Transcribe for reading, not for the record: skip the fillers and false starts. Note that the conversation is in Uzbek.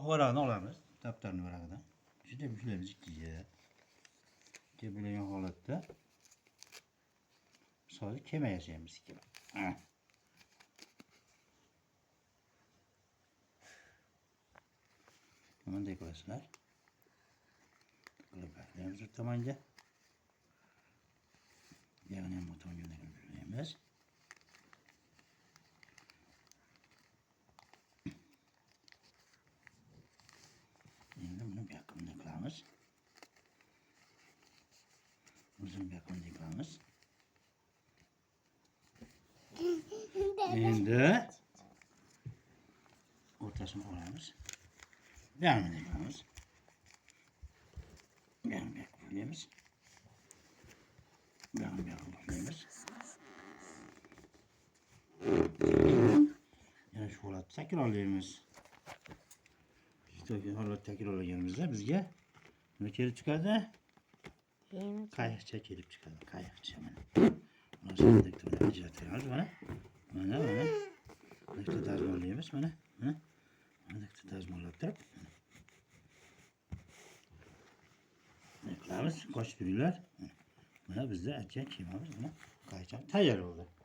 Varağını olamiz. Daftarni varağıdan. Juda yuklaymiz ikkiga. Ikki bo'lgan holatda misoli kema yasaymiz ikki. Bunday qilasizlar. Qilib baklaymiz bir tomonga. Yana ham bu tomonga qilamiz. Endi buni bu yoqqa bunday qilamiz. Uzun bu yoqqa bunday qilamiz. Endi o'rtasini olamiz. Bu yoqqa bunday qilamiz. Bu yoqqa qo'yamiz. Bu yoqqa qo'yamiz. Yana shu holatda takrorlaymiz. Holat takrorlaganimizda bizga nima kelib chiqadi? Qayiqcha kelib chiqadi. Qayiqcha mana. Mana shunday turib ajratamiz mana. Mana. Bitta dazmollaymiz mana. Mana bitta dazmollab turib. Mana qilamiz, qochib turinglar. Mana bizda aytgan kemamiz mana qayiqcha tayyor bo'ldi.